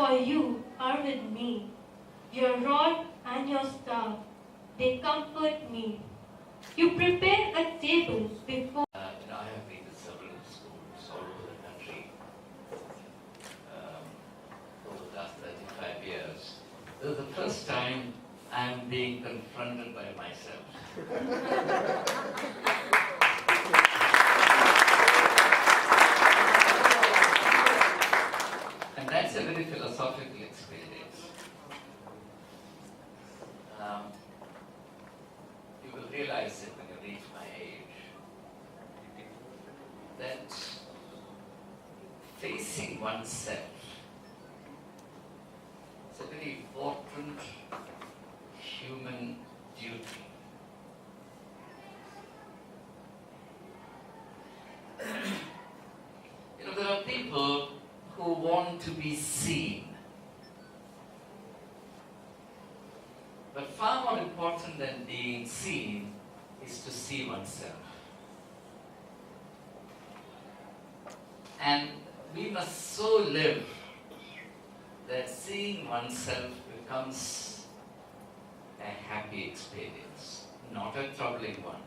For you are with me. Your rod and your staff, they comfort me. You prepare a table before. I have been to several schools all over the country over the last 35 years. This is the first time I am being confronted by myself. And that's a very philosophical experience. You will realize it when you reach my age, that facing oneself is a very important human duty. There are people who want to be seen. But far more important than being seen is to see oneself. And we must so live that seeing oneself becomes a happy experience, not a troubling one.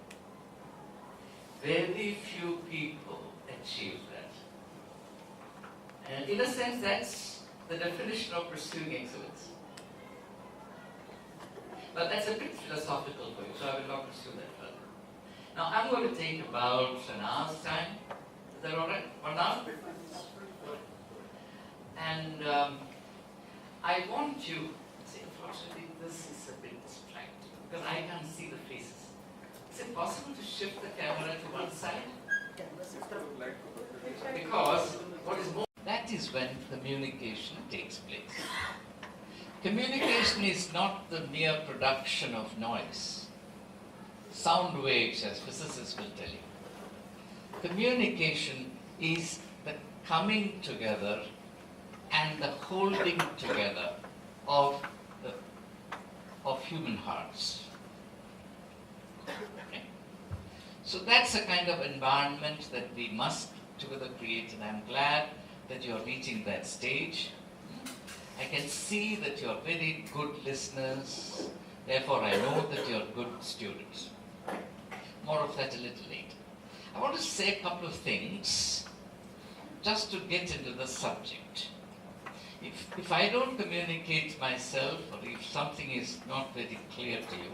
Very few people achieve that. And in a sense, that's the definition of pursuing excellence. But that's a bit philosophical for you, so I will not pursue that further. Now, I'm going to take about an hour's time. Is that all right? 1 hour? And I want you, see, unfortunately, this is a bit distracting because I can't see the faces. Is it possible to shift the camera to one side? Because what is more, that is when communication takes place. Communication is not the mere production of noise. Sound waves, as physicists will tell you. Communication is the coming together and the holding together of human hearts. Okay? So that's a kind of environment that we must together create, and I'm glad that you're reaching that stage. I can see that you're very good listeners, therefore I know that you're good students. More of that a little later. I want to say a couple of things just to get into the subject. If I don't communicate myself, or if something is not very clear to you,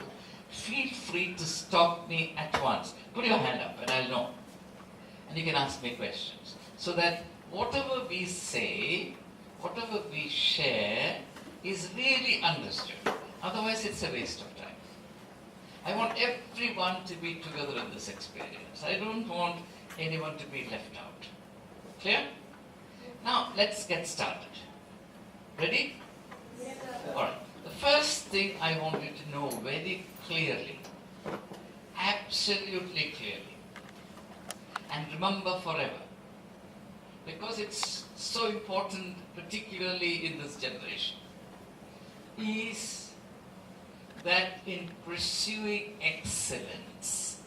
feel free to stop me at once. Put your hand up and I'll know. And you can ask me questions. So that whatever we say, whatever we share is really understood. Otherwise, it's a waste of time. I want everyone to be together in this experience. I don't want anyone to be left out. Clear? Now, let's get started. Ready? Yes, sir. All right. The first thing I want you to know very clearly, absolutely clearly, and remember forever, because it's so important, particularly in this generation, is that in pursuing excellence,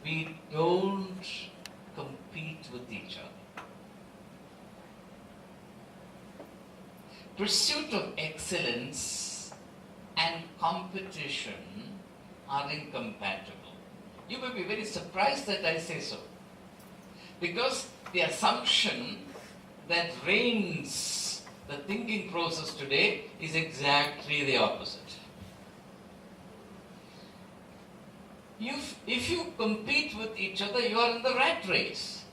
we don't compete with each other. Pursuit of excellence and competition are incompatible. You may be very surprised that I say so, because the assumption that reigns the thinking process today is exactly the opposite. If you compete with each other, you are in the rat race.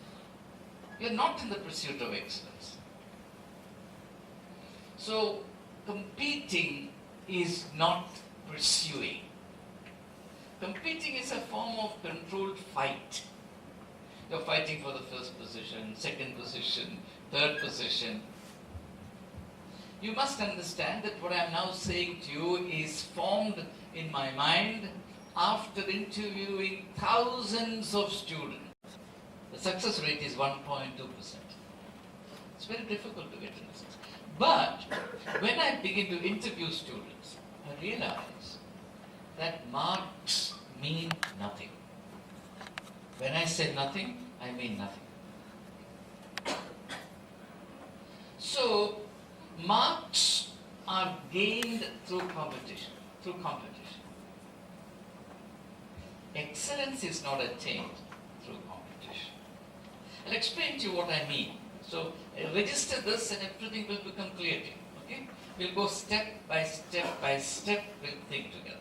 You are not in the pursuit of excellence. So, competing is not pursuing. Competing is a form of controlled fight. You're fighting for the first position, second position, third position. You must understand that what I'm now saying to you is formed in my mind after interviewing thousands of students. The success rate is 1.2%. It's very difficult to get in this. But when I begin to interview students, I realize that marks mean nothing. When I say nothing, I mean nothing. So, Marks are gained through competition. Excellence is not attained through competition. I'll explain to you what I mean. So register this and everything will become clear to you. Okay? We'll go step by step, we'll think together.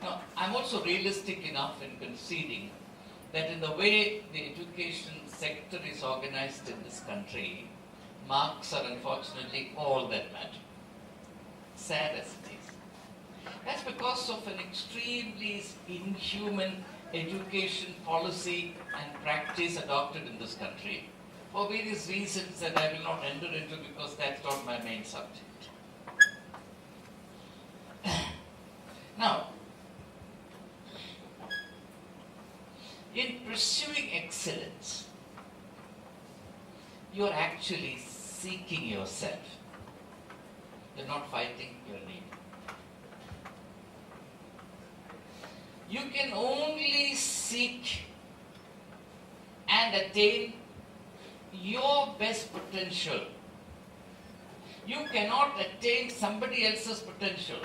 Now, I'm also realistic enough in conceding that in the way the education sector is organized in this country, marks are unfortunately all that matter. Sad as it is. That's because of an extremely inhuman education policy and practice adopted in this country for various reasons that I will not enter into because that's not my main subject. Now, in pursuing excellence, you are actually seeking yourself. You're not fighting your need. You can only seek and attain your best potential. You cannot attain somebody else's potential.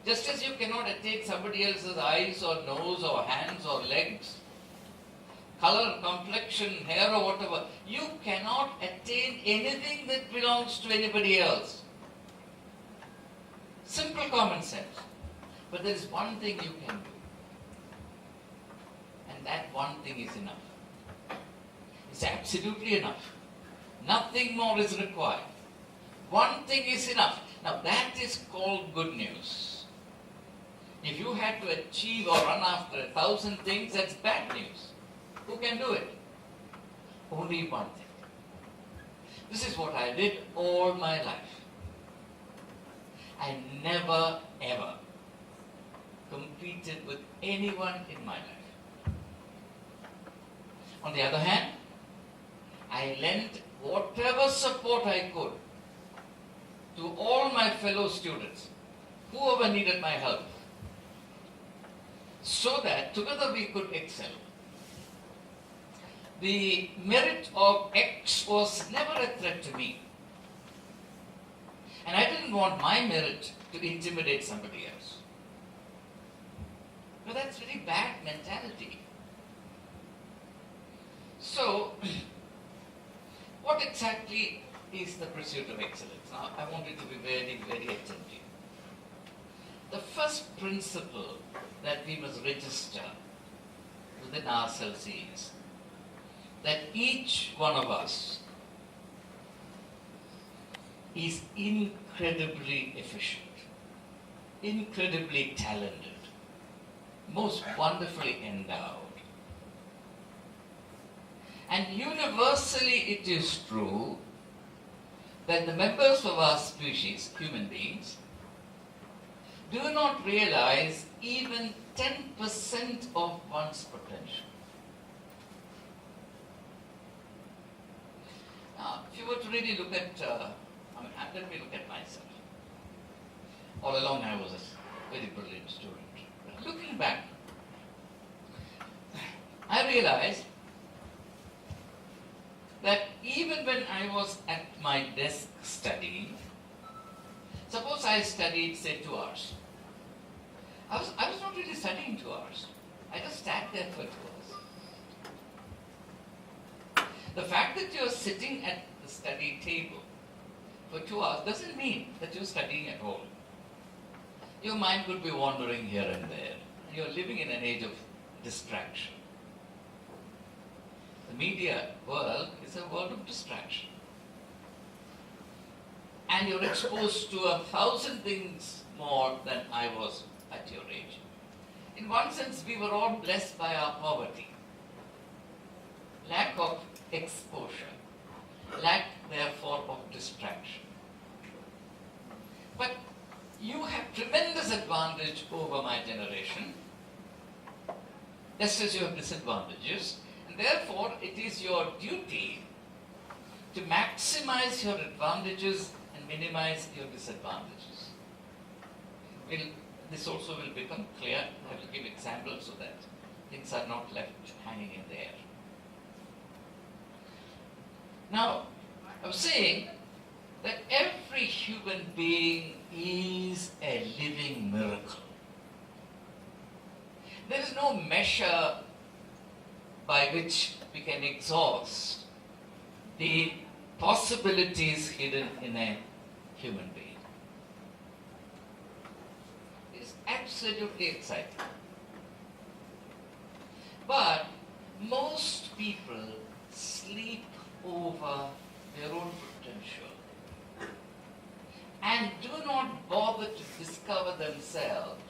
Just as you cannot attain somebody else's eyes or nose or hands or legs, color, complexion, hair or whatever, you cannot attain anything that belongs to anybody else. Simple common sense. But there is one thing you can do. And that one thing is enough. It's absolutely enough. Nothing more is required. One thing is enough. Now that is called good news. If you had to achieve or run after 1,000 things, that's bad news. Who can do it? Only one thing. This is what I did all my life. I never ever competed with anyone in my life. On the other hand, I lent whatever support I could to all my fellow students, whoever needed my help, so that together we could excel. The merit of X was never a threat to me. And I didn't want my merit to intimidate somebody else. But that's very bad mentality. So, what exactly is the pursuit of excellence? Now, I want you to be very, very attentive. The first principle that we must register within ourselves is that each one of us is incredibly efficient, incredibly talented, most wonderfully endowed. And universally it is true that the members of our species, human beings, do not realize even 10% of one's potential. Now, if you were to really look at, let me look at myself. All along I was a very brilliant student. But looking back, I realized that even when I was at my desk studying, suppose I studied, say, 2 hours. I was not really studying 2 hours. I just sat there for 2 hours. The fact that you're sitting at the study table for 2 hours doesn't mean that you're studying at all. Your mind could be wandering here and there. You're living in an age of distraction. The media world is a world of distraction. And you're exposed to 1,000 things more than I was at your age. In one sense, we were all blessed by our poverty. Lack of exposure. Lack, therefore, of distraction. But you have tremendous advantage over my generation, just as you have disadvantages. And therefore, it is your duty to maximize your advantages and minimize your disadvantages. This also will become clear. I will give examples so that things are not left hanging in the air. Now, I was saying human being is a living miracle. There is no measure by which we can exhaust the possibilities hidden in a human being. It's absolutely exciting. But most people sleep over their own potential and do not bother to discover themselves.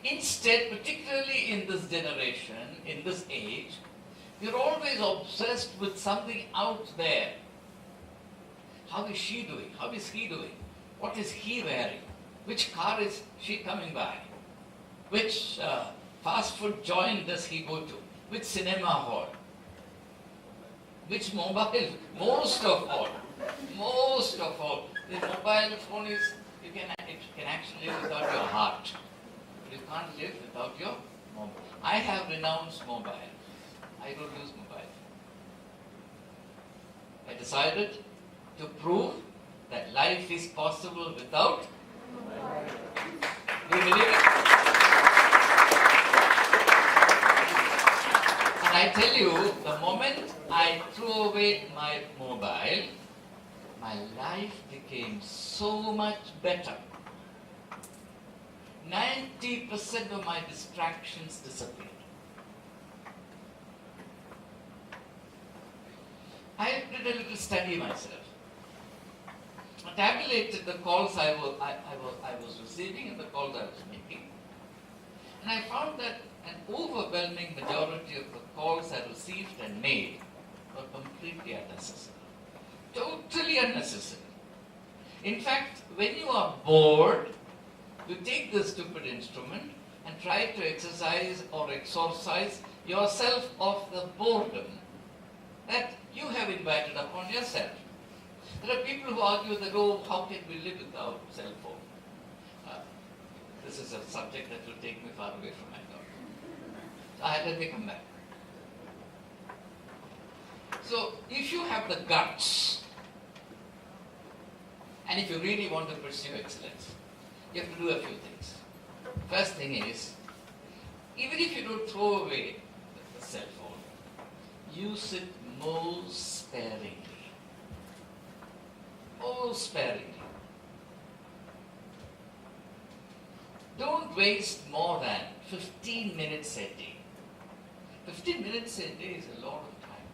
Instead, particularly in this generation, in this age, we're always obsessed with something out there. How is she doing? How is he doing? What is he wearing? Which car is she coming by? Which fast food joint does he go to? Which cinema hall? Which mobile? Most of all, the mobile phone is, it can actually live without your heart. You can't live without your mobile. I have renounced mobile. I don't use mobile. I decided to prove that life is possible without mobile. Do you believe it? And I tell you, the moment I threw away my mobile, my life became so much better. 90% of my distractions disappeared. I did a little study myself. I tabulated the calls I was receiving and the calls I was making. And I found that an overwhelming majority of the calls I received and made were completely unnecessary. Totally unnecessary. In fact, when you are bored, you take this stupid instrument and try to exercise or exorcise yourself of the boredom that you have invited upon yourself. There are people who argue that, oh, how can we live without cell phone? This is a subject that will take me far away from my thought. Let me come back. So, if you have the guts, and if you really want to pursue excellence, you have to do a few things. First thing is, even if you don't throw away the cell phone, use it most sparingly. Most sparingly. Don't waste more than 15 minutes a day. 15 minutes a day is a lot of time.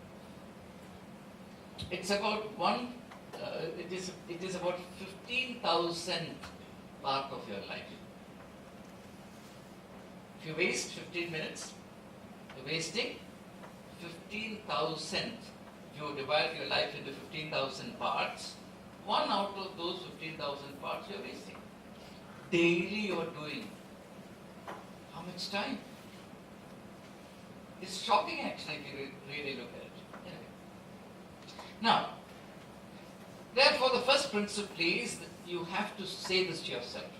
It's about it is about 15,000 part of your life. If you waste 15 minutes, you're wasting 15,000. If you divide your life into 15,000 parts, one out of those 15,000 parts you're wasting. Daily you're doing how much time? It's shocking actually if you really look at it. Anyway. Now, therefore the first principle is that you have to say this to yourself.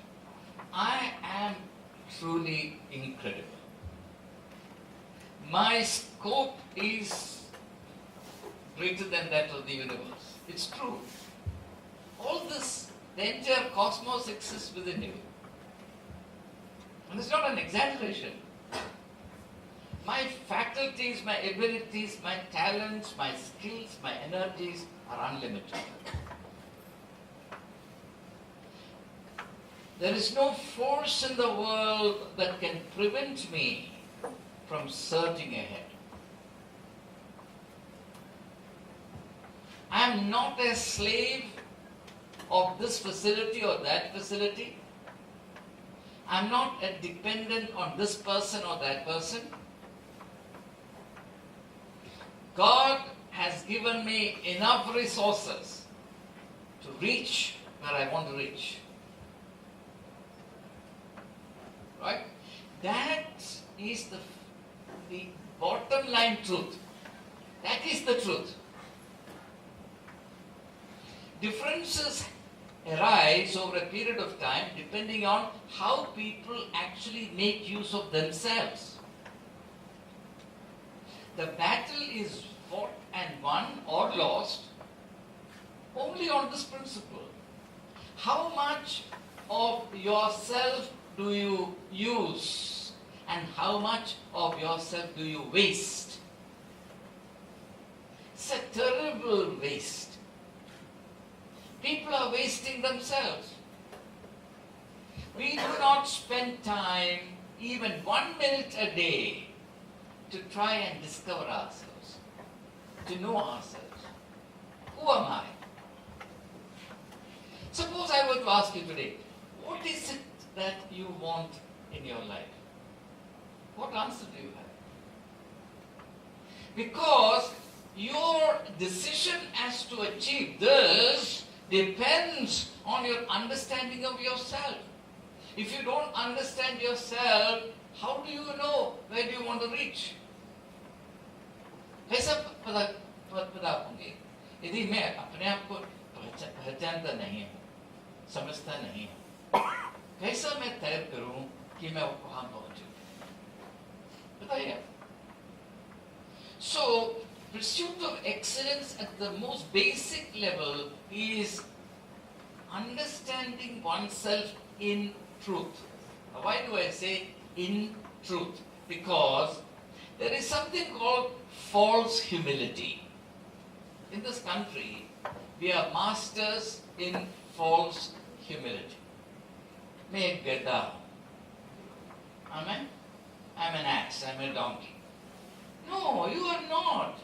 I am truly incredible. My scope is greater than that of the universe. It's true. All this, the entire cosmos exists within you. And it's not an exaggeration. My faculties, my abilities, my talents, my skills, my energies are unlimited. There is no force in the world that can prevent me from surging ahead. I am not a slave of this facility or that facility. I am not a dependent on this person or that person. God has given me enough resources to reach where I want to reach. Right? That is the bottom line truth. That is the truth. Differences arise over a period of time depending on how people actually make use of themselves. The battle is fought and won or lost only on this principle. How much of yourself do you use and how much of yourself do you waste? It's a terrible waste. People are wasting themselves. We do not spend time, even 1 minute a day, to try and discover ourselves, to know ourselves. Who am I? Suppose I were to ask you today, what is it that you want in your life? What answer do you have? Because your decision as to achieve this depends on your understanding of yourself. If you don't understand yourself, how do you know where do you want to reach? कैसा पता होंगे यदि मैं अपने आप को पहचानता नहीं हूँ, समझता नहीं हूँ, कैसा मैं तय करूँ कि मैं वहाँ पहुँचूँ? बताइए। So, pursuit of excellence at the most basic level is understanding oneself in truth. Now, why do I say in truth? Because there is something called false humility. In this country, we are masters in false humility. मैं गधा हूँ. Amen? I'm an axe, I'm a donkey. No, you are not.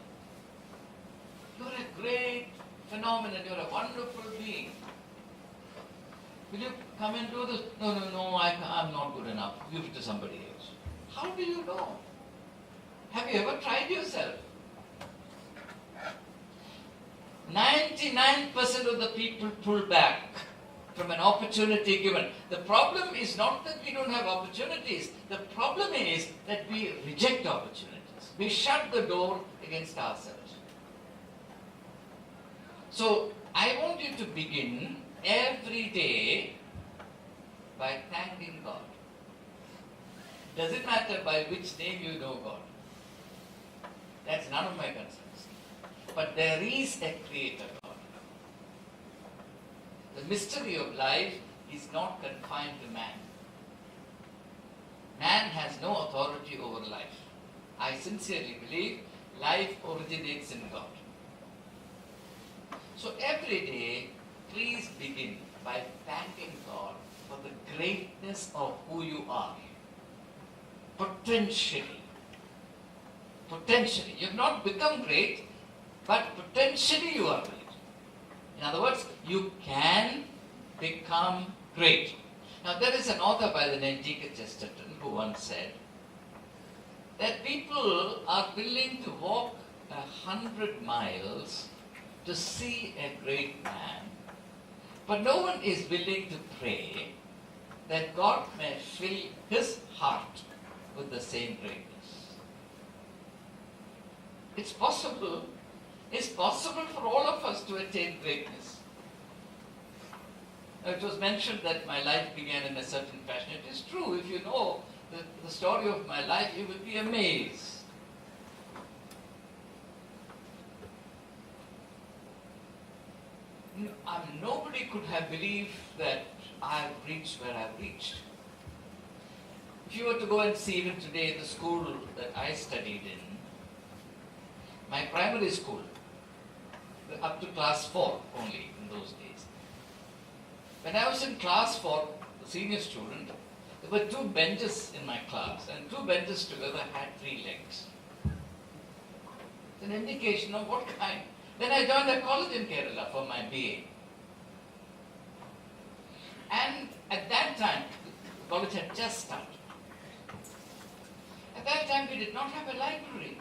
You're a great phenomenon, you're a wonderful being. Will you come and do this? No, I'm not good enough. Give it to somebody else. How do you know? Have you ever tried yourself? 99% of the people pull back from an opportunity given. The problem is not that we don't have opportunities. The problem is that we reject opportunities. We shut the door against ourselves. So, I want you to begin every day by thanking God. Doesn't matter by which name you know God. That's none of my concerns. But there is a Creator God. The mystery of life is not confined to man. Man has no authority over life. I sincerely believe life originates in God. So every day, please begin by thanking God for the greatness of who you are. Potentially. You have not become great, but potentially you are great. In other words, you can become great. Now there is an author by the name G.K. Chesterton who once said that people are willing to walk 100 miles to see a great man, but no one is willing to pray that God may fill his heart with the same greatness. It's possible for all of us to attain greatness. Now, it was mentioned that my life began in a certain fashion. It is true. If you know the story of my life, you will be amazed. Nobody could have believed that I have reached where I have reached. If you were to go and see even today the school that I studied in, my primary school, up to class 4 only in those days. When I was in class 4, the senior student, there were 2 benches in my class, and 2 benches together had 3 legs. It's an indication of what kind. Then I joined a college in Kerala for my BA. And at that time, the college had just started. At that time, we did not have a library.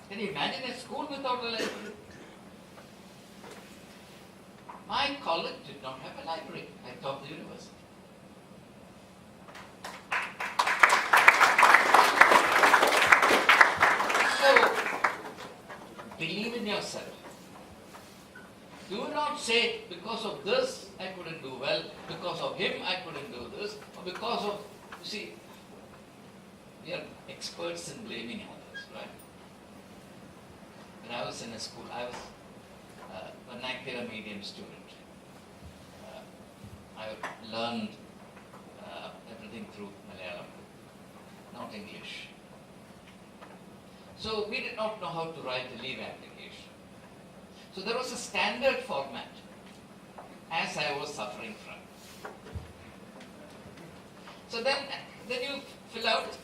Can you imagine a school without a library? My college did not have a library. I taught the university. So, believe in yourself. Do not say, because of this I couldn't do well, because of him I couldn't do this, or because of, you see, we are experts in blaming others, right? When I was in a school, when I been a medium student. I learned everything through Malayalam, not English. So we did not know how to write a leave application. So there was a standard format as I was suffering from. So then you fill out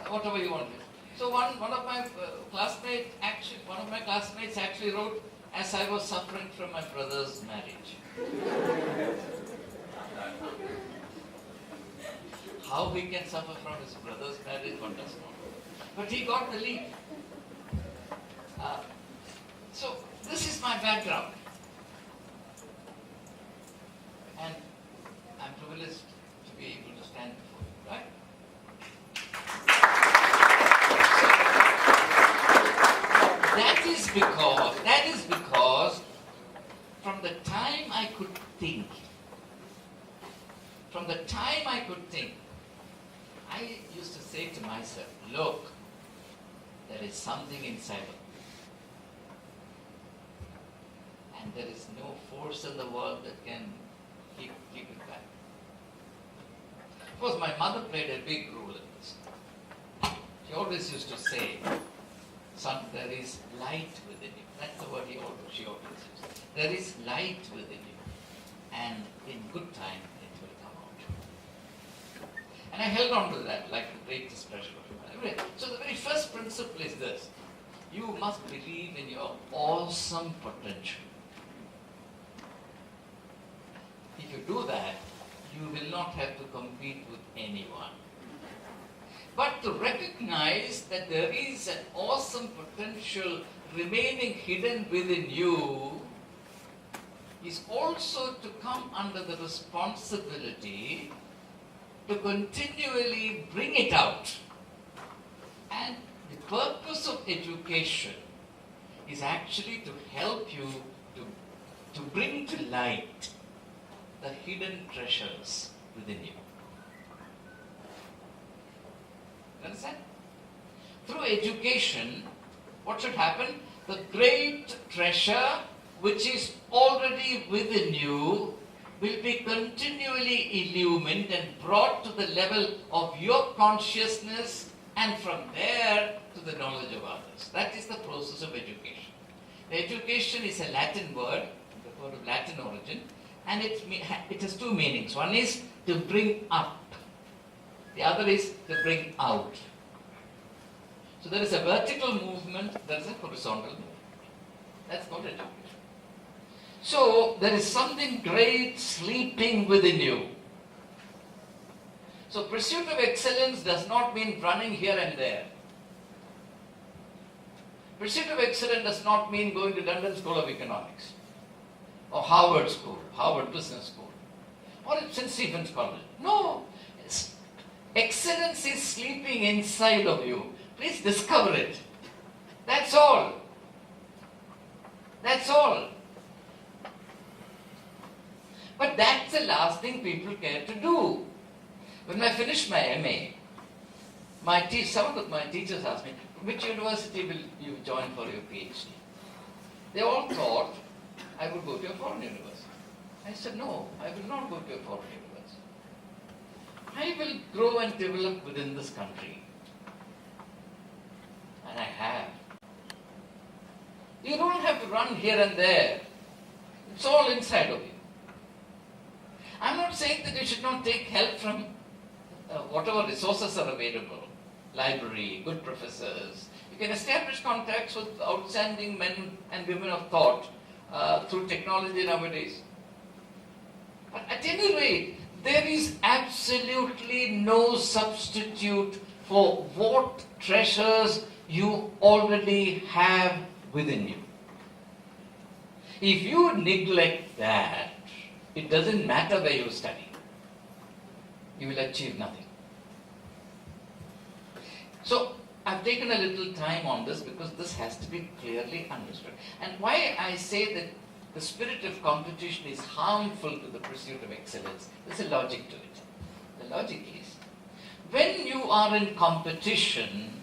whatever you want. So one of my classmates actually wrote, as I was suffering from my brother's marriage. How he can suffer from his brother's marriage, one does not know. But he got the leave. So this is my background. And I'm privileged to be able to stand before you, right? That is because from the time I could think, I used to say to myself, look, there is something inside of me. And there is no force in the world that can keep it back. Of course, my mother played a big role in this. She always used to say, son, there is light within you. That's the word she always used. There is light within you. And in good time, it will come out. And I held on to that like the greatest treasure of my life. So the very first principle is this. You must believe in your awesome potential. If you do that, you will not have to compete with anyone. But to recognize that there is an awesome potential remaining hidden within you is also to come under the responsibility to continually bring it out. And the purpose of education is actually to help you to bring to light the hidden treasures within you. You understand? Through education, what should happen? The great treasure which is already within you will be continually illumined and brought to the level of your consciousness, and from there to the knowledge of others. That is the process of education. Education is a Latin word, the word of Latin origin, and it has two meanings. One is to bring up. The other is to bring out. So there is a vertical movement, there is a horizontal movement. That's called education. So there is something great sleeping within you. So pursuit of excellence does not mean running here and there. Pursuit of excellence does not mean going to London School of Economics or Harvard School, Harvard Business School, or St. Stephen's College. No. Excellence is sleeping inside of you. Please discover it. That's all. That's all. But that's the last thing people care to do. When I finished my MA, some of my teachers asked me, which university will you join for your PhD? They all thought I would go to a foreign university. I said, no, I will not go to a foreign university. I will grow and develop within this country. And I have. You don't have to run here and there. It's all inside of you. I'm not saying that you should not take help from whatever resources are available. Library, good professors. You can establish contacts with outstanding men and women of thought through technology nowadays. But at any rate, there is absolutely no substitute for what treasures you already have within you. If you neglect that, it doesn't matter where you study. You will achieve nothing. So, I've taken a little time on this because this has to be clearly understood. And why I say that the spirit of competition is harmful to the pursuit of excellence, there's a logic to it. The logic is, when you are in competition,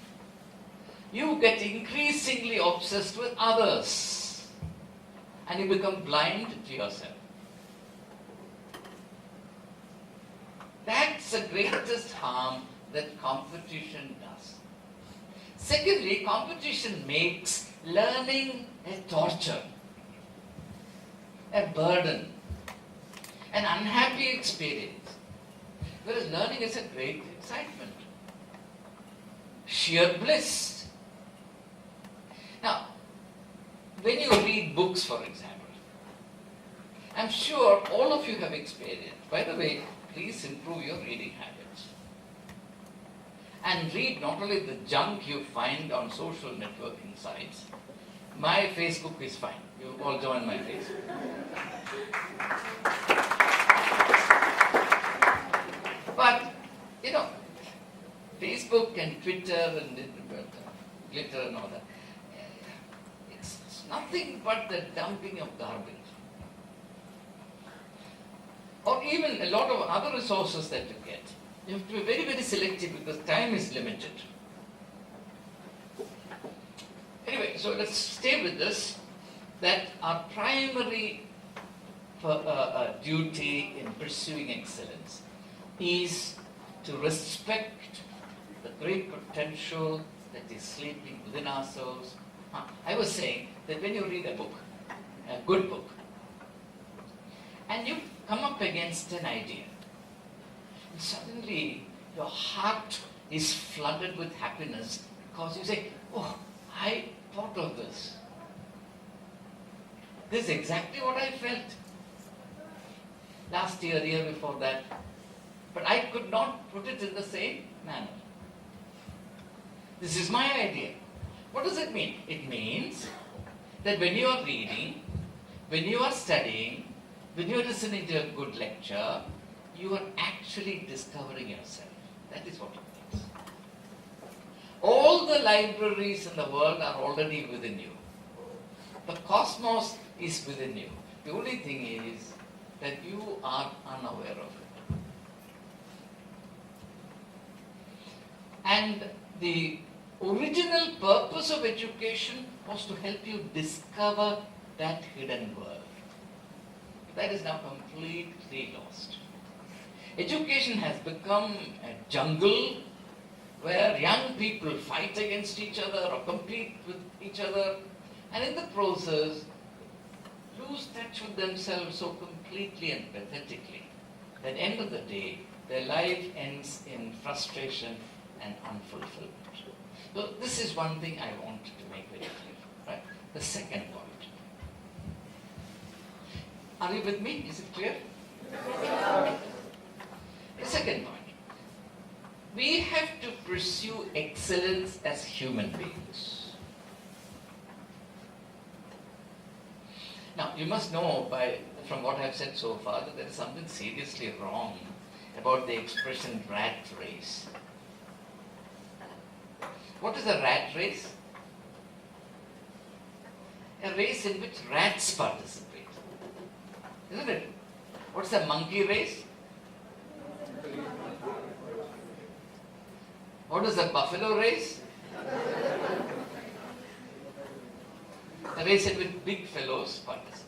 you get increasingly obsessed with others. and you become blind to yourself. That's the greatest harm that competition does. Secondly, competition makes learning a torture, a burden, an unhappy experience. Whereas learning is a great excitement, sheer bliss. Now, when you read books, for example, I'm sure all of you have experienced. By the way, please improve your reading habits. And read not only the junk you find on social networking sites. My Facebook is fine. You all join my Facebook. But, Facebook and Twitter and glitter and all that, it's nothing but the dumping of garbage. Or even a lot of other resources that you get. You have to be very, very selective because time is limited. Anyway, so let's stay with this, that our primary duty in pursuing excellence is to respect the great potential that is sleeping within ourselves. I was saying that when you read a book, a good book, and you come up against an idea, and suddenly your heart is flooded with happiness because you say, oh, I thought of this. This is exactly what I felt last year, the year before that. But I could not put it in the same manner. This is my idea. What does it mean? It means that when you are reading, when you are studying, when you are listening to a good lecture, you are actually discovering yourself. That is what it means. All the libraries in the world are already within you. The cosmos is within you. The only thing is that you are unaware of it. And the original purpose of education was to help you discover that hidden world. That is now completely lost. Education has become a jungle where young people fight against each other or compete with each other, and in the process lose touch with themselves so completely and pathetically that at the end of the day their life ends in frustration and unfulfillment. So this is one thing I want to make very clear. Right? The second point. Are you with me? Is it clear? The second point. We have to pursue excellence as human beings. Now, you must know from what I've said so far that there is something seriously wrong about the expression rat race. What is a rat race? A race in which rats participate. Isn't it? What's a monkey race? What is a buffalo race? A race in which big fellows participate.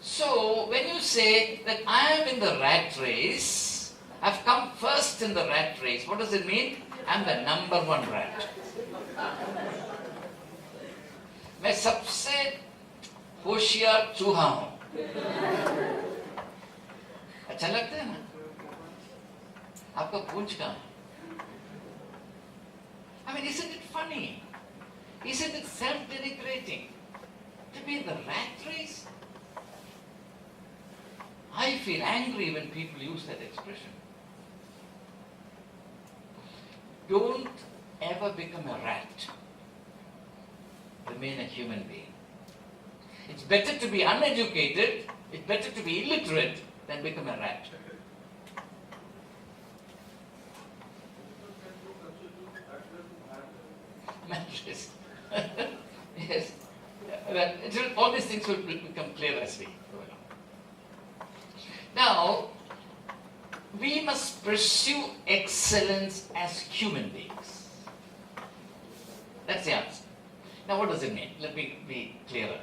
So, when you say that I am in the rat race, I've come first in the rat race, what does it mean? I'm the number one rat. मैं सबसे होशियार चूहा हूं. अच्छा लगता है ना? आपका पूंछ कहां? I mean, isn't it funny? Isn't it self-denigrating to be in the rat race? I feel angry when people use that expression. Don't ever become a rat. Remain a human being. It's better to be uneducated, it's better to be illiterate than become a rat. Mattress. Yes. Well, all these things will become clear as we go along. Now, we must pursue excellence as human beings. That's the answer. Now what does it mean? Let me be clearer.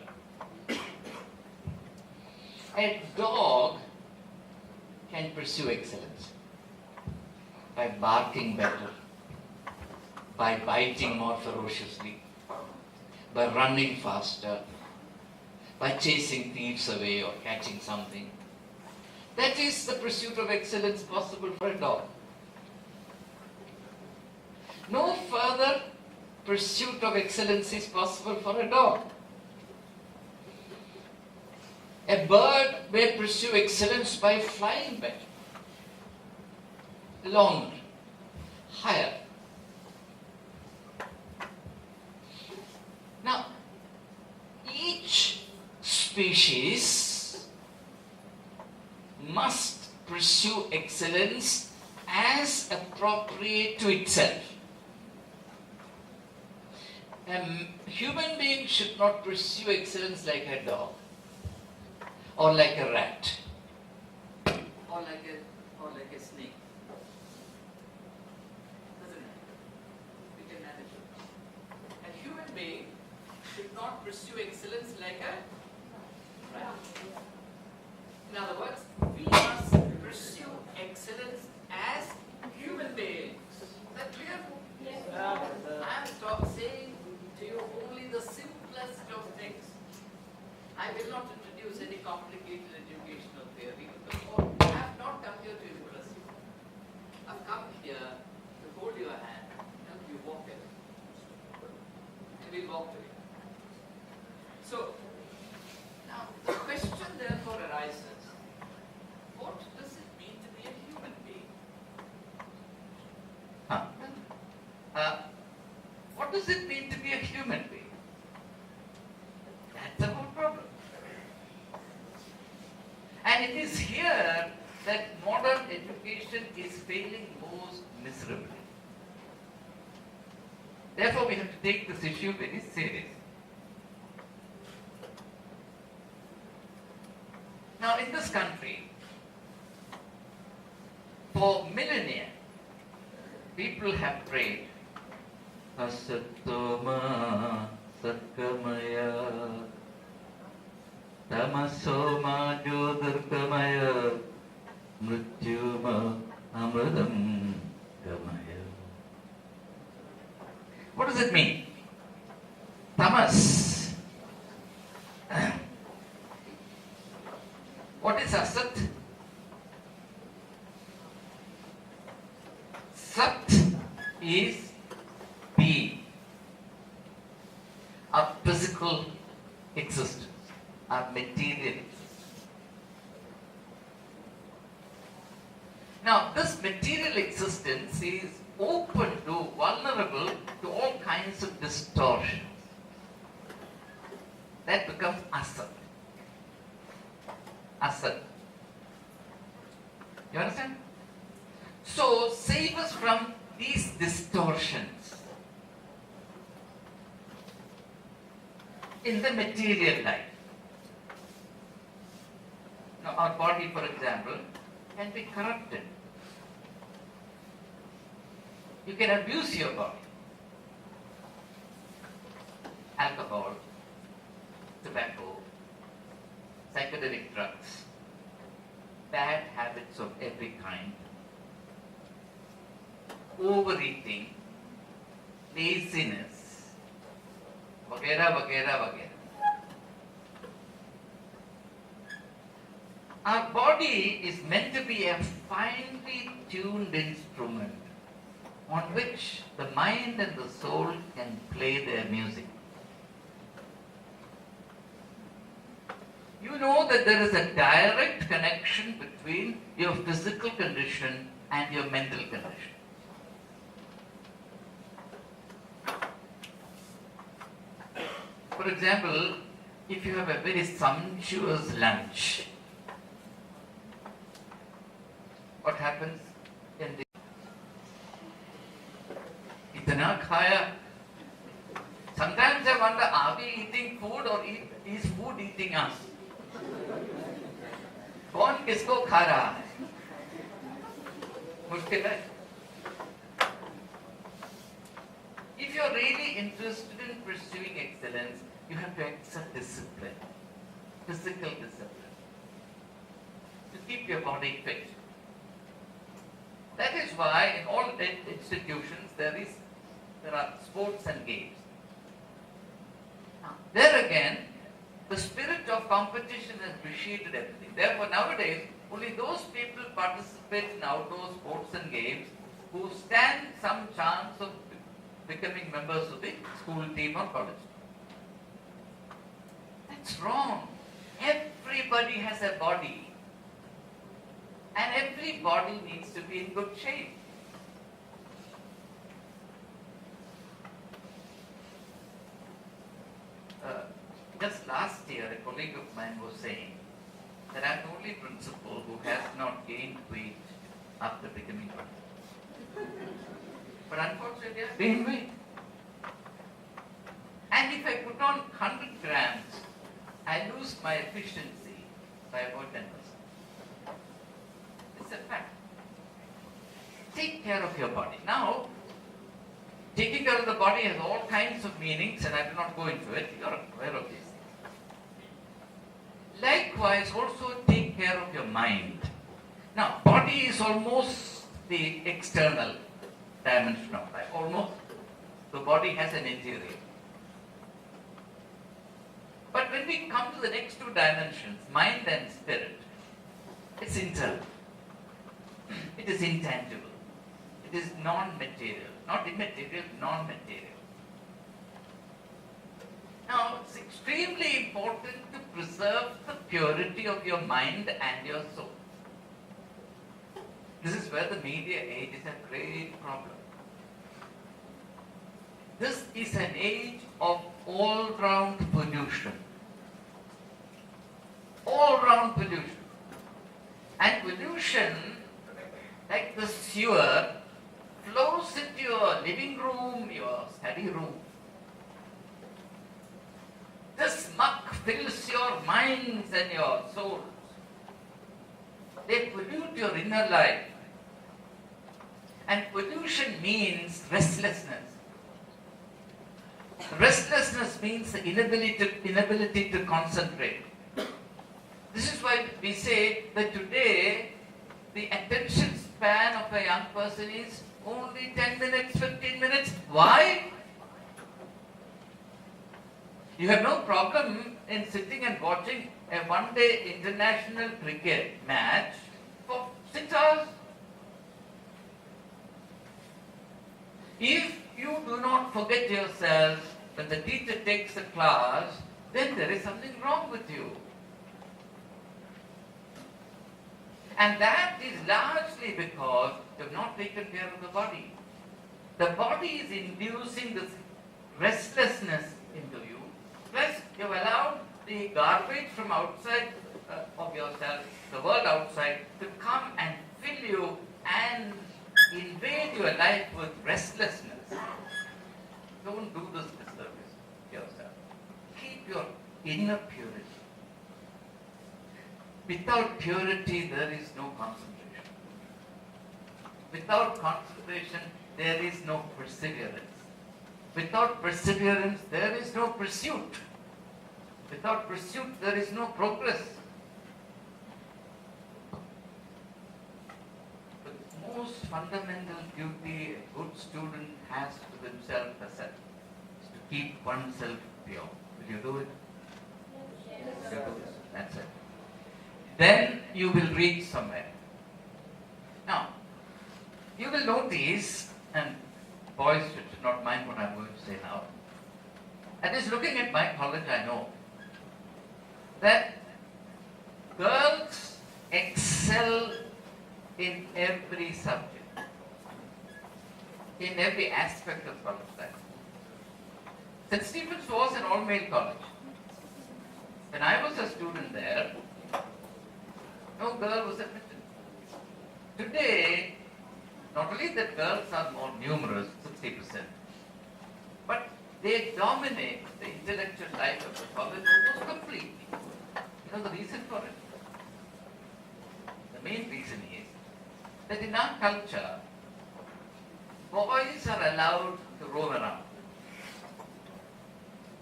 A dog can pursue excellence by barking better, by biting more ferociously, by running faster, by chasing thieves away or catching something. That is the pursuit of excellence possible for a dog. No further pursuit of excellence is possible for a dog. A bird may pursue excellence by flying better, longer, higher. Now, each species must pursue excellence as appropriate to itself. A human being should not pursue excellence like a dog, or like a rat, or like a snake. Doesn't matter. We can manage it. A human being should not pursue excellence like a rat. In other words, we must pursue excellence as human beings. Is that clear? Yes. I am saying to you only the simplest of things. I will not introduce any complicated educational theory because I have not come here to impress you. I've come here to hold your hand, help you walk it. And we'll walk together. So, now the question therefore arises, what does it mean to be a human being? What does it mean to be a human being? That's the whole problem. And it is here that modern education is failing most miserably. Therefore, we have to take this issue very seriously. Now, in this country, for millennia, people have prayed, Asatoma Satkamaya Tamasoma Jyotirgamaya Mrityuma Amradam Gamaya. What does it mean? Tamas. What is Asat? Sat is being, our physical existence, our material existence. Now, this material existence is open to, vulnerable to all kinds of distortions. That becomes asat. Asat. You understand? So, save us from these distortions in the material life. Now, our body, for example, can be corrupted. You can abuse your body. Alcohol, tobacco, psychedelic drugs, bad habits of every kind, overeating, laziness, वगैरह वगैरह वगैरह. Our body is meant to be a finely tuned instrument on which the mind and the soul can play their music. You know that there is a direct connection between your physical condition and your mental condition. For example, if you have a very sumptuous lunch, what happens in the itna khaya? Sometimes I wonder, are we eating food or is food eating us? कौन किसको खा रहा है? मुश्किल है. If you're really interested in pursuing excellence, you have to accept discipline, physical discipline, to keep your body fit. That is why in all institutions there are sports and games. Now, there again, the spirit of competition has vitiated everything. Therefore, nowadays, only those people participate in outdoor sports and games who stand some chance of becoming members of the school team or college. That's wrong. Everybody has a body. And every body needs to be in good shape. Just last year, a colleague of mine was saying that I'm the only principal who has not gained weight after becoming principal. But unfortunately, I've gained weight. And if I put on 100 grams, I lose my efficiency by about 10%. It's a fact. Take care of your body. Now, taking care of the body has all kinds of meanings, and I will not go into it. You are aware of these things. Likewise, also take care of your mind. Now, body is almost the external dimension of life. Almost. The body has an interior. But when we come to the next two dimensions, mind and spirit, it's internal. It is intangible. It is non-material. Not immaterial, non-material. Now, it's extremely important to preserve the purity of your mind and your soul. This is where the media age is a great problem. This is an age of all-round pollution. All-round pollution. And pollution, like the sewer, flows into your living room, your study room. This muck fills your minds and your souls. They pollute your inner life. And pollution means restlessness. Restlessness means the inability to concentrate. This is why we say that today the attention span of a young person is only 10 minutes, 15 minutes. Why? You have no problem in sitting and watching a one-day international cricket match for 6 hours. If you do not forget yourself when the teacher takes the class, then there is something wrong with you. And that is largely because you have not taken care of the body. The body is inducing this restlessness into you. Plus, you have allowed the garbage from outside of yourself, the world outside, to come and fill you and invade your life with restlessness. Don't do this disservice to yourself. Keep your inner purity. Without purity, there is no concentration. Without concentration, there is no perseverance. Without perseverance, there is no pursuit. Without pursuit, there is no progress. The most fundamental duty a good student has to himself herself is to keep oneself pure. Will you do it? Yes. You do it. That's it. Then you will reach somewhere. Now, you will notice, and boys should not mind what I'm going to say now. At least looking at my college, I know that girls excel in every subject, in every aspect of college life. St. Stephen's was an all-male college. When I was a student there, no girl was admitted. Today, not only that girls are more numerous, 60%, but they dominate the intellectual life of the college almost completely. You know the reason for it? The main reason is that in our culture, boys are allowed to roam around.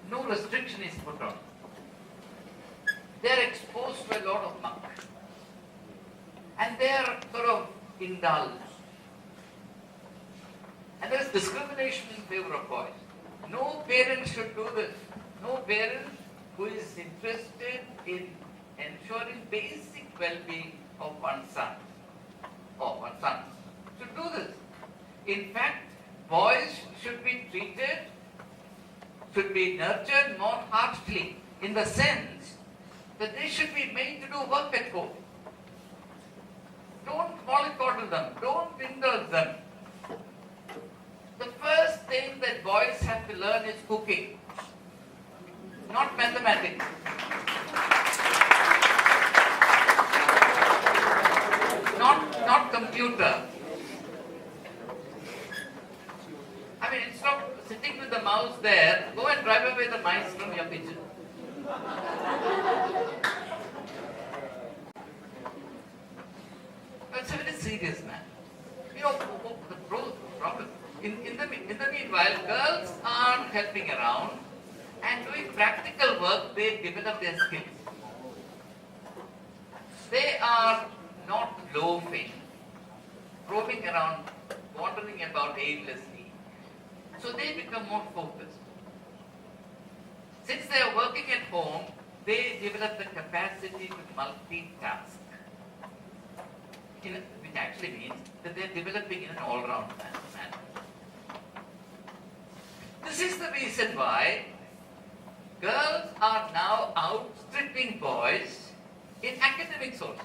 no restriction is put on. They are exposed to a lot of muck. And they are sort of indulged. And there is discrimination in favor of boys. No parent should do this. No parent who is interested in ensuring basic well-being of one's son or one's sons should do this. In fact, boys should be treated, should be nurtured more harshly in the sense that they should be made to do work at home. Don't mollycoddle them. Don't indulge them. The first thing that boys have to learn is cooking, not mathematics. Not computer. I mean, instead of sitting with the mouse there, go and drive away the mice from your kitchen. It's a very serious matter. You know, the problem. In the meanwhile, girls are helping around and doing practical work. They develop their skills. They are not loafing, roaming around, wandering about aimlessly. So they become more focused. Since they are working at home, they develop the capacity to multitask. Which actually means that they are developing in an all-round manner. This is the reason why girls are now outstripping boys in academics also.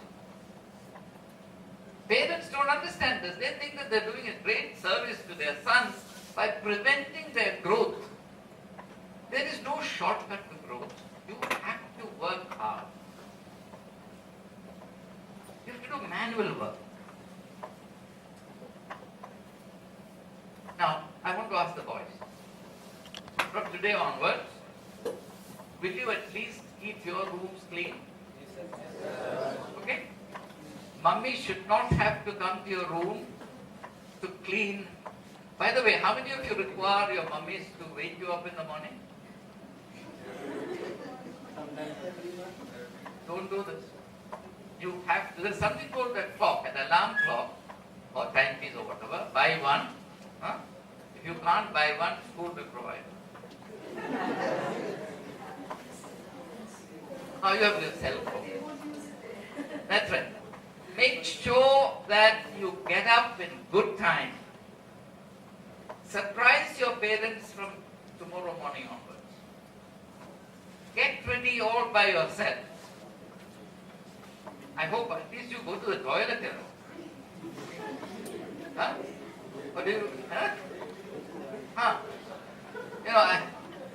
Parents don't understand this. They think that they're doing a great service to their sons by preventing their growth. There is no shortcut to growth. You have to work hard. You have to do manual work. Now, I want to ask the boys. From today onwards, will you at least keep your rooms clean? Okay? Mummy should not have to come to your room to clean. By the way, how many of you require your mummies to wake you up in the morning? Don't do this. You have to, there's something called a clock, an alarm clock, or timepiece or whatever. Buy one. Huh? If you can't buy one, school will provide. Now you have your cell phone. That's right. Make sure that you get up in good time. Surprise your parents from tomorrow morning onwards. Get ready all by yourself. I hope at least you go to the toilet, you know. Huh? Or do you, huh? Huh? You know,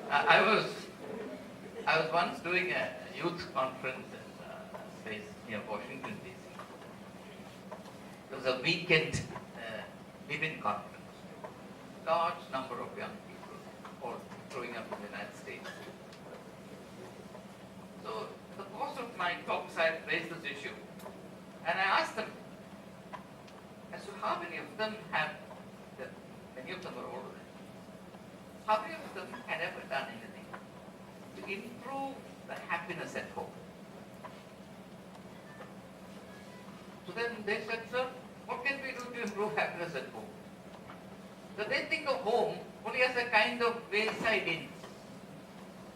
I was once doing a youth conference in a space near Washington, D.C. It was a weekend living conference. Large number of young people all growing up in the United States. So, the course of my talks, I raised this issue. And I asked them, as to how many of them have, many of them were older, how many of them had ever done anything to improve the happiness at home? So then they said, sir, what can we do to improve happiness at home? So they think of home only as a kind of wayside inn.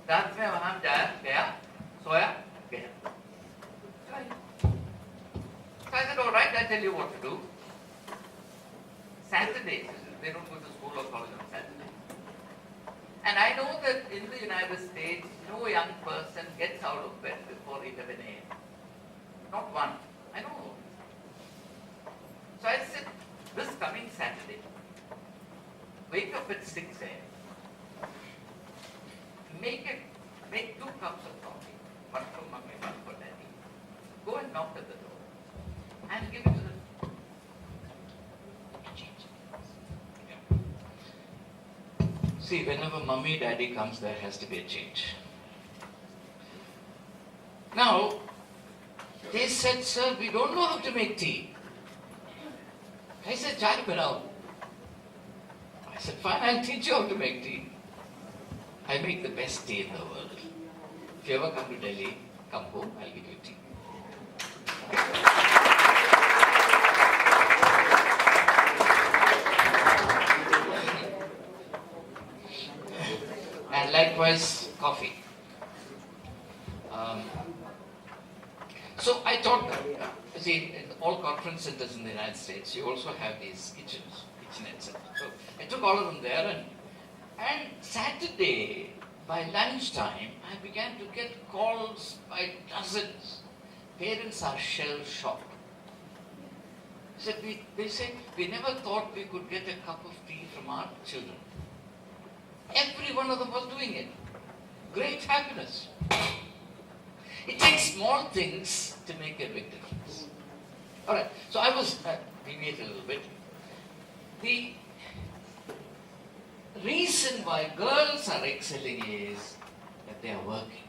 रात में वहां गया, सोया, गया. So I said, all right, I'll tell you what to do. Saturdays, they don't go to school or college on Saturday. And I know that in the United States, no young person gets out of bed before 11 a.m. Not one. I know. So I said, this coming Saturday, wake up at 6 a.m. Make 2 cups of coffee, one for mommy, one for daddy. Go and knock at the door and give it to them. See, whenever mummy, daddy comes, there has to be a change. Now, they said, sir, we don't know how to make tea. I said, chai banao. I said, fine, I'll teach you how to make tea. I make the best tea in the world. If you ever come to Delhi, come home, I'll give you tea. And likewise, coffee. So I thought, see, in all conference centers in the United States, you also have these kitchenettes. So I took all of them there, and Saturday, by lunchtime, I began to get calls by dozens. Parents are shell-shocked. They say, we never thought we could get a cup of tea from our children. Every one of them was doing it. Great happiness. It takes small things to make a big difference. Alright, so I was, deviate a little bit. The reason why girls are excelling is that they are working.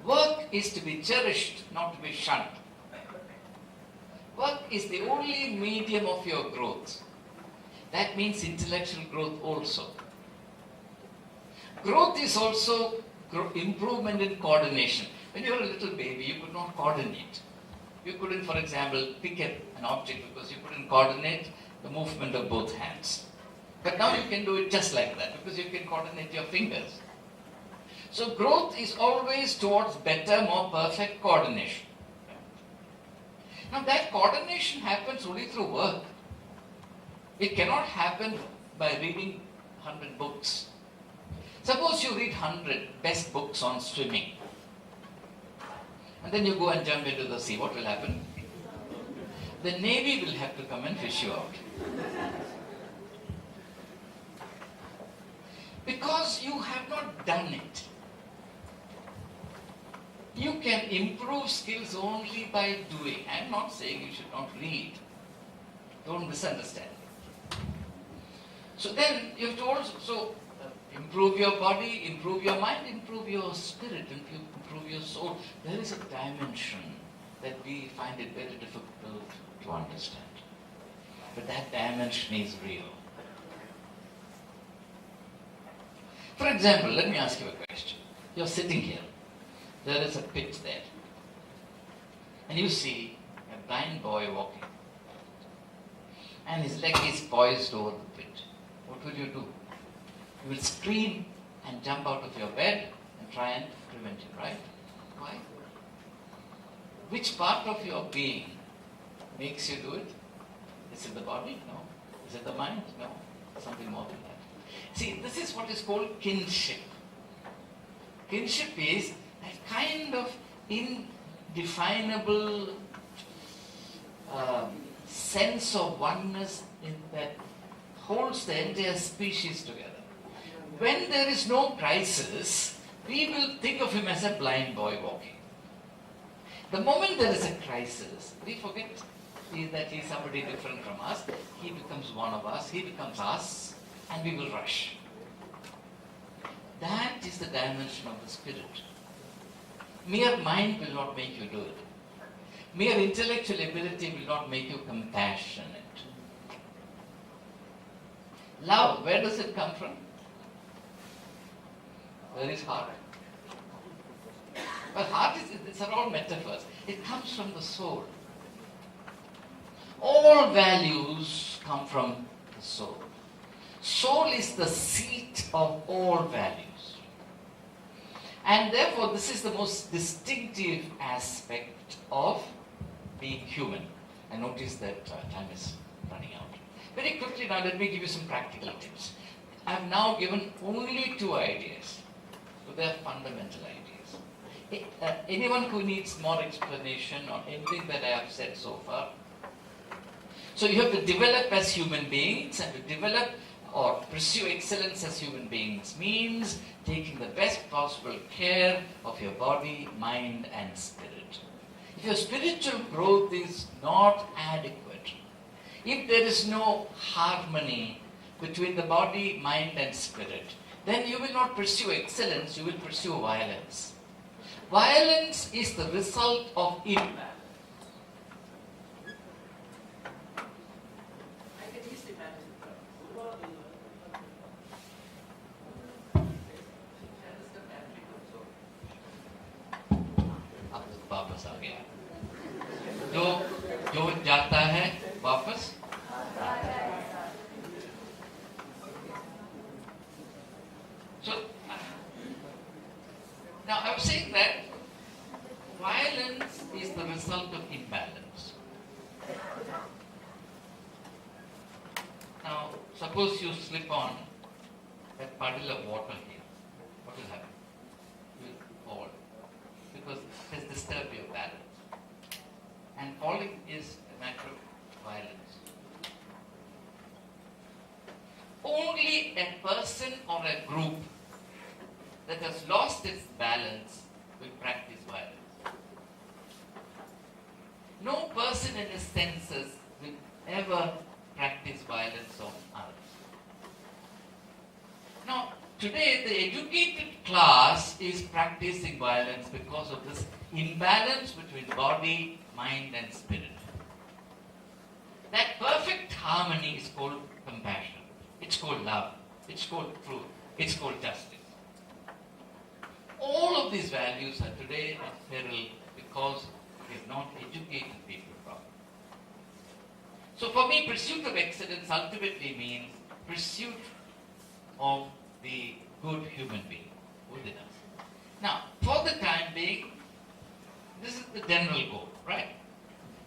Work is to be cherished, not to be shunned. Work is the only medium of your growth. That means intellectual growth also. Growth is also improvement in coordination. When you were a little baby, you could not coordinate. You couldn't, for example, pick an object because you couldn't coordinate the movement of both hands. But now you can do it just like that because you can coordinate your fingers. So growth is always towards better, more perfect coordination. Now that coordination happens only through work. It cannot happen by reading 100 books. Suppose you read 100 best books on swimming. And then you go and jump into the sea. What will happen? The Navy will have to come and fish you out. Because you have not done it. You can improve skills only by doing. I am not saying you should not read. Don't misunderstand. So then you have to also improve your body, improve your mind, improve your spirit, improve your soul. There is a dimension that we find it very difficult to understand. But that dimension is real. For example, let me ask you a question. You're sitting here. There is a pit there. And you see a blind boy walking. And his leg is poised over the pit. What will you do? You will scream and jump out of your bed and try and prevent it, right? Why? Which part of your being makes you do it? Is it the body? No. Is it the mind? No. Something more than that. See, this is what is called kinship. Kinship is a kind of indefinable sense of oneness that holds the entire species together. When there is no crisis, we will think of him as a blind boy walking. The moment there is a crisis, we forget that he is somebody different from us. He becomes one of us, he becomes us, and we will rush. That is the dimension of the spirit. Mere mind will not make you do it. Mere intellectual ability will not make you compassionate. Love, where does it come from? Where is heart? Well, heart these are all metaphors. It comes from the soul. All values come from the soul. Soul is the seat of all values. And therefore, this is the most distinctive aspect of being human. And notice that time is running out. Very quickly now, let me give you some practical tips. I have now given only 2 ideas. So they are fundamental ideas. Anyone who needs more explanation on anything that I have said so far. So you have to develop as human beings, and to develop or pursue excellence as human beings means taking the best possible care of your body, mind and spirit. If your spiritual growth is not adequate, if there is no harmony between the body, mind and spirit, then you will not pursue excellence, you will pursue violence. Violence is the result of imbalance. वापस आ गया। जो जाता है वापस So now I was saying that violence is the result of imbalance. Now suppose you slip on that puddle of water here. What will happen? You will fall because it has disturbed your balance. And falling is a matter of violence. Only a person or a group that has lost its balance will practice violence. No person in his senses will ever practice violence on others. Now, today the educated class is practicing violence because of this imbalance between body, mind and spirit. That perfect harmony is called compassion. It's called love. It's called truth. It's called justice. All of these values are today at peril because we have not educated people properly. So for me, pursuit of excellence ultimately means pursuit of the good human being within us. Now, for the time being, this is the general goal, right?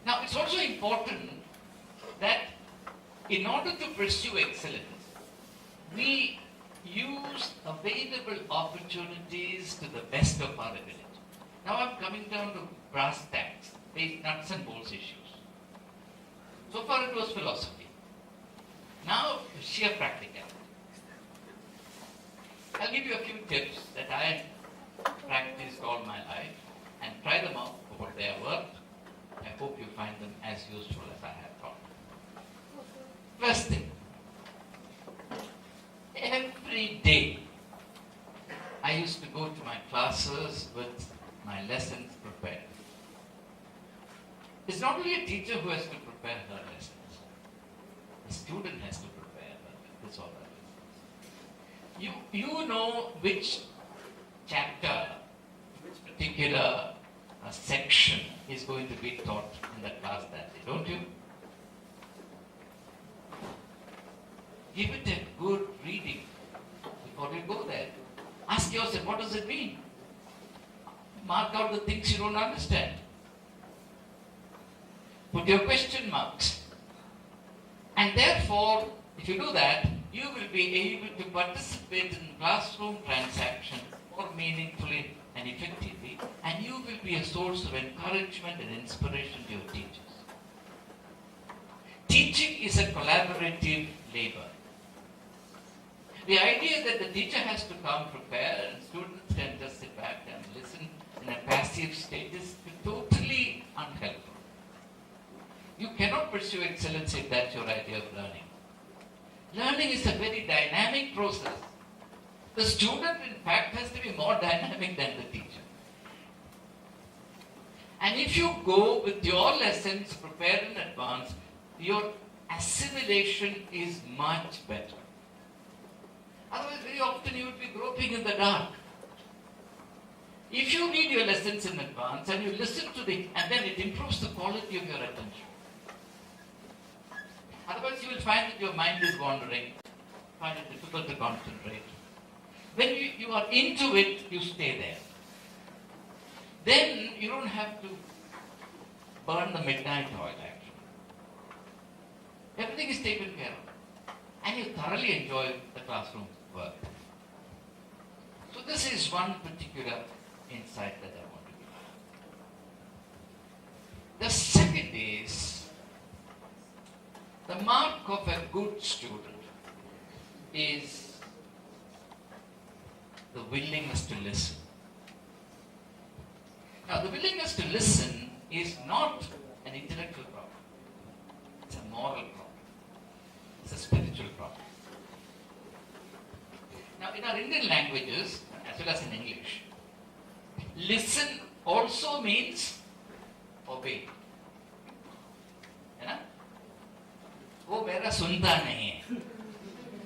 Now, it's also important that in order to pursue excellence, we use available opportunities to the best of our ability. Now I'm coming down to brass tacks, nuts and bolts issues. So far it was philosophy. Now sheer practicality. I'll give you a few tips that I practiced all my life and try them out for what they are worth. I hope you find them as useful as I have thought. First thing, every day I used to go to my classes with my lessons prepared. It's not only a teacher who has to prepare her lessons. The student has to prepare her. That's all that is. You know which chapter, which particular section is going to be taught in the class that day, don't you? Give it a good reading before you go there. Ask yourself, what does it mean? Mark out the things you don't understand. Put your question marks. And therefore, if you do that, you will be able to participate in classroom transactions more meaningfully and effectively, and you will be a source of encouragement and inspiration to your teachers. Teaching is a collaborative labor. The idea that the teacher has to come prepared and students can just sit back and listen in a passive state is totally unhelpful. You cannot pursue excellence if that's your idea of learning. Learning is a very dynamic process. The student, in fact, has to be more dynamic than the teacher. And if you go with your lessons prepared in advance, your assimilation is much better. Otherwise, very often you will be groping in the dark. If you read your lessons in advance and you listen to and then it improves the quality of your attention. Otherwise, you will find that your mind is wandering, find it difficult to concentrate. When you are into it, you stay there. Then you don't have to burn the midnight oil, actually. Everything is taken care of. And you thoroughly enjoy the classroom work. So this is one particular insight that I want to give. The second is, the mark of a good student is the willingness to listen. Now, the willingness to listen is not an intellectual problem. It's a moral problem. It's a spiritual problem. Now, in our Indian languages, as well as in English, listen also means obey. है ना? वो मेरा सुनता नहीं है.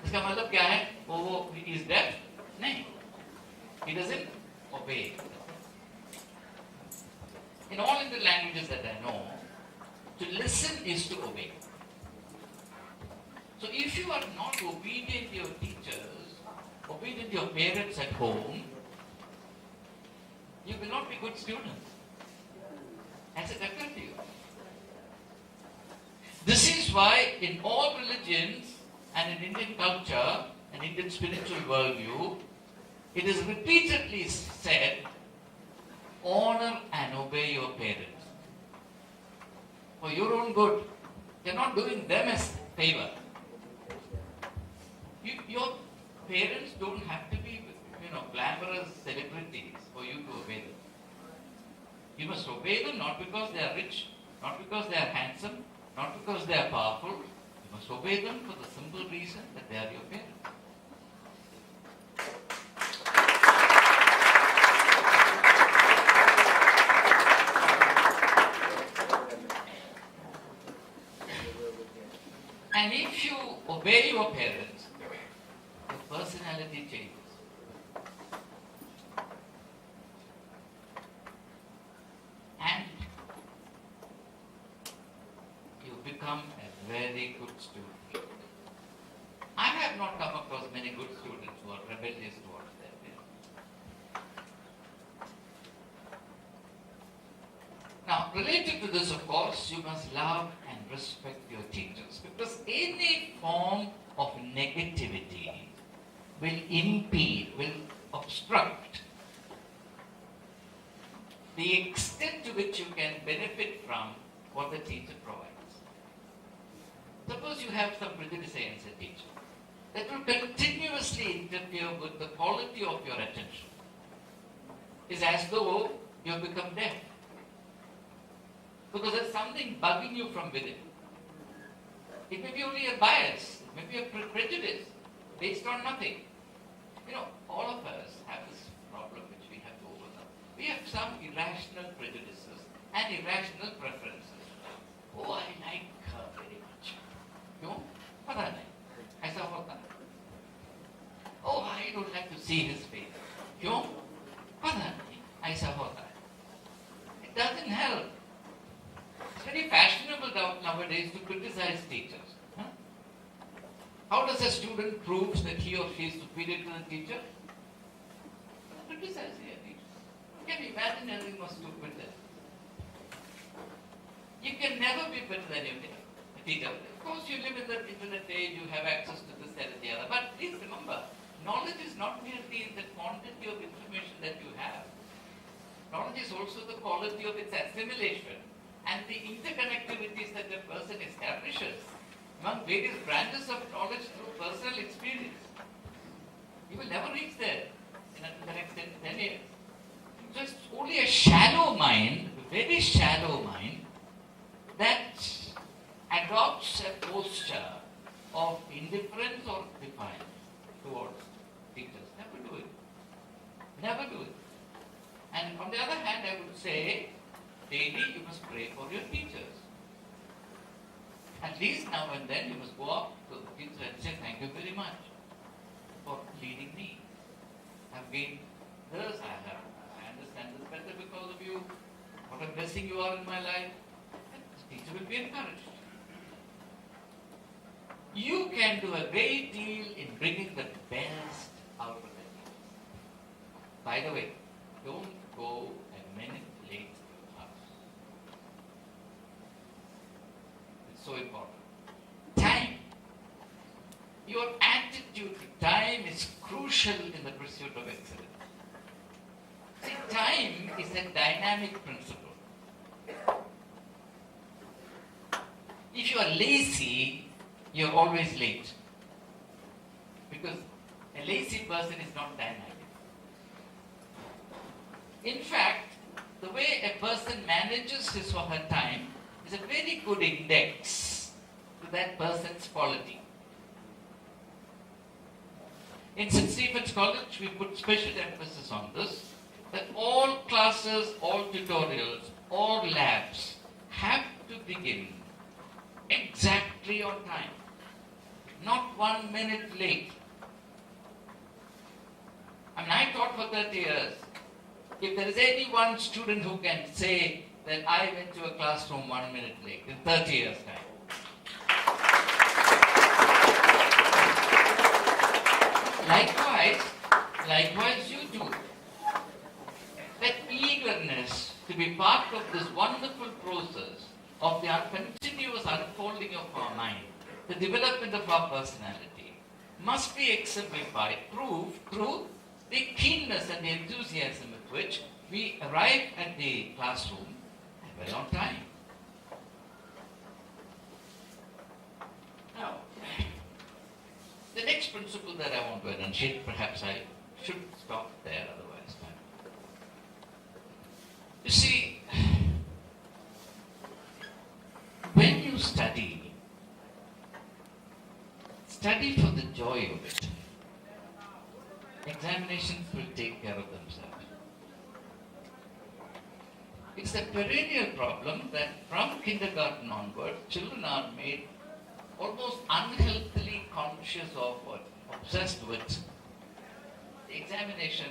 इसका मतलब क्या है? वो is deaf? नहीं. He doesn't obey. in all Indian languages that I know, to listen is to obey. So if you are not obedient to your teachers, obedient to your parents at home, you will not be good students. Has it occurred to you? This is why in all religions and in Indian culture and Indian spiritual worldview, it is repeatedly said, honor and obey your parents. For your own good. You're not doing them a favor. Your parents don't have to be, glamorous celebrities for you to obey them. You must obey them not because they are rich, not because they are handsome, not because they are powerful. You must obey them for the simple reason that they are your parents. And if you obey your parents, your personality changes. And you become a very good student. I have not come across many good students who are rebellious towards their parents. Now, related to this, of course, you must love and respect your teachers, because any form of negativity will impede, will obstruct the extent to which you can benefit from what the teacher provides. Suppose you have some prejudice against a teacher that will continuously interfere with the quality of your attention. It's as though you have become deaf. Because there's something bugging you from within. It may be only a bias, it may be a prejudice based on nothing. All of us have this problem which we have to overcome. We have some irrational prejudices and irrational preferences. Oh, I like her very much. Pata nahi. Aisa hota hai. Oh, I don't like to see his face. Pata nahi. Aisa hota hai. It doesn't help. It's very fashionable nowadays to criticize teachers. How does a student prove that he or she is superior to the teacher? Criticizing a teacher. You can imagine anything more stupid than this. You can never be better than your teacher. Of course, you live in the internet age, you have access to this, that, and the other. But please remember, knowledge is not merely the quantity of information that you have. Knowledge is also the quality of its assimilation and the interconnectivities that a person establishes among various branches of knowledge through personal experience. You will never reach there in the next 10 years. So it's only a shallow mind, a very shallow mind, that adopts a posture of indifference or defiance towards teachers. Never do it. Never do it. And on the other hand, I would say, daily you must pray for your teachers. At least now and then you must go up to the teacher and say, thank you very much for leading me. I've gained this, I understand this better because of you. What a blessing you are in my life. And the teacher will be encouraged. You can do a great deal in bringing the best out of it. By the way, don't go a minute late to class. It's so important. Time. Your attitude to time is crucial in the pursuit of excellence. See, time is a dynamic principle. If you are lazy, you are always late. Because a lazy person is not dynamic. In fact, the way a person manages his or her time is a very good index to that person's quality. In St. Stephen's College, we put special emphasis on this, that all classes, all tutorials, all labs have to begin exactly on time, not 1 minute late. I taught for 30 years. If there is any one student who can say that I went to a classroom 1 minute late in 30 years' time. Likewise you do. That eagerness to be part of this wonderful process of the continuous unfolding of our mind, the development of our personality, must be exemplified, proved through the keenness and the enthusiasm with which we arrive at the classroom at well on time. Now, the next principle that I want to enunciate, perhaps I should stop there otherwise. You see, when you study for the joy of it. Examinations will take care of themselves. It's a perennial problem that from kindergarten onward, children are made almost unhealthily conscious of or obsessed with examination.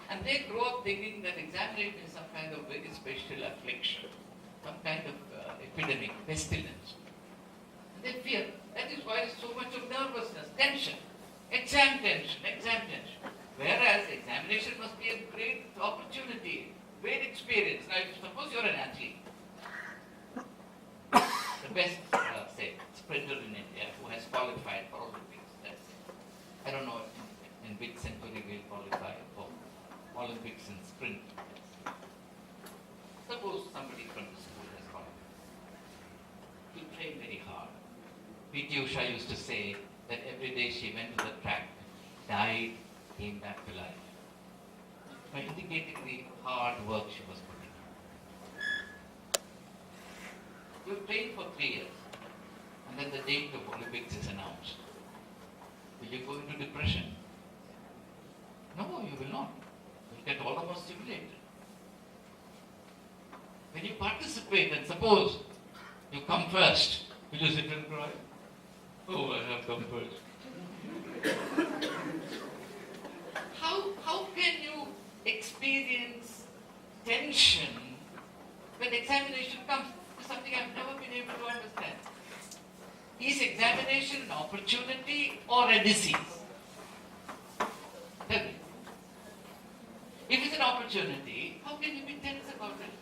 And they grow up thinking that examination is some kind of very special affliction, some kind of epidemic, pestilence. And they fear. That is why there's so much of nervousness, tension, exam tension. Whereas examination must be a great opportunity, great experience. Now, suppose you're an athlete, the best, say, sprinter in India who has qualified for Olympics. I don't know in which century we'll qualify for Olympics in sprint. Suppose somebody from the school has qualified. He trained very hard. P.T. Usha used to say that every day she went to the track, died, came back to life, by indicating the hard work she was putting in. You trained for 3 years, and then the date of Olympics is announced. Will you go into depression? No, you will not. You'll get all the more stimulated. When you participate, and suppose you come first, will you sit and cry? Oh, I have come first. How can you experience tension when examination comes? It's something I've never been able to understand. Is examination an opportunity or a disease? Tell me. If it's an opportunity, how can you be tense about it?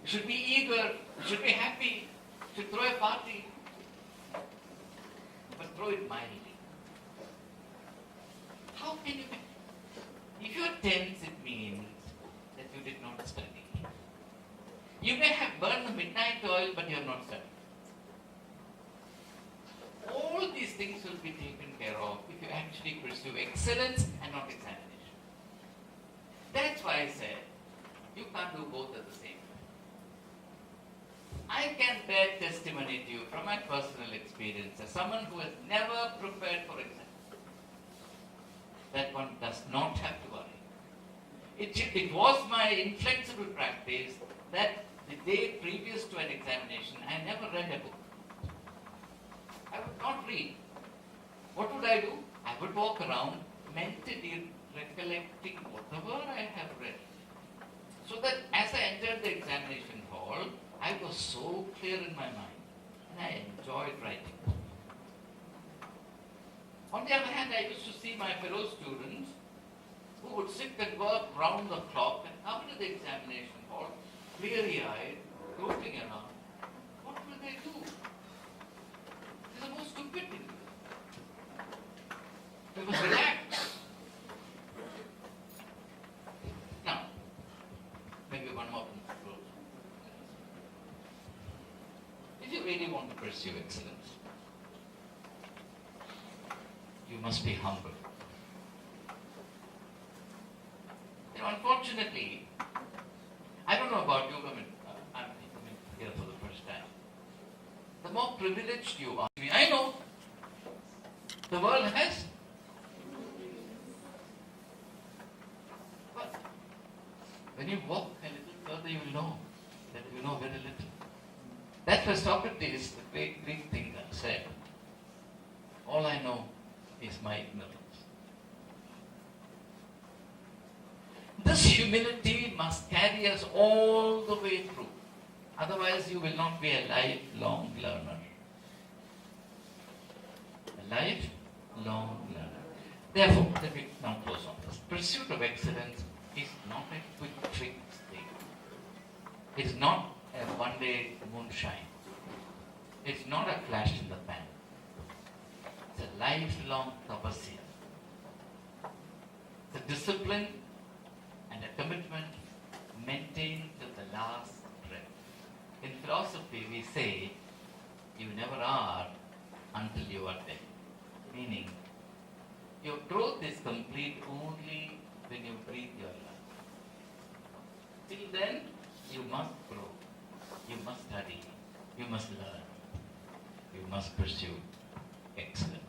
You should be eager, you should be happy, you should throw a party. But throw it mildly. How can you be? If you're tense, it means that you did not study. You may have burned the midnight oil, but you have not studied. All these things will be taken care of if you actually pursue excellence and not examination. That's why I said, you can't do both at the same time. I can bear testimony to you from my personal experience as someone who has never prepared for exam. That one does not have to worry. It was my inflexible practice that the day previous to an examination, I never read a book. I would not read. What would I do? I would walk around mentally recollecting whatever I have read. So that as I entered the examination hall, I was so clear in my mind and I enjoyed writing. On the other hand, I used to see my fellow students who would sit and work round the clock and come to the examination hall, clear-eyed, floating around. What will they do? It's the most stupid thing. They must relax. Now, maybe one more thing to close. If you really want to pursue excellence, you must be humble. You know, unfortunately, I don't know about you, I'm here for the first time. The more privileged you are, I know the world has. But when you walk a little further, you will know that you know very little. That's why Socrates, the great Greek thinker, said, all I know is my ignorance. This humility must carry us all the way through. Otherwise, you will not be a lifelong learner. A lifelong learner. Therefore, let me now close on this. Pursuit of excellence is not a quick fix thing. It's not a one-day moonshine. It's not a flash in the pan. It's a lifelong tapasya. It's a discipline and a commitment maintained to the last breath. In philosophy, we say, you never are until you are dead. Meaning, your growth is complete only when you breathe your life. Till then, you must grow, you must study, you must learn, you must pursue excellence.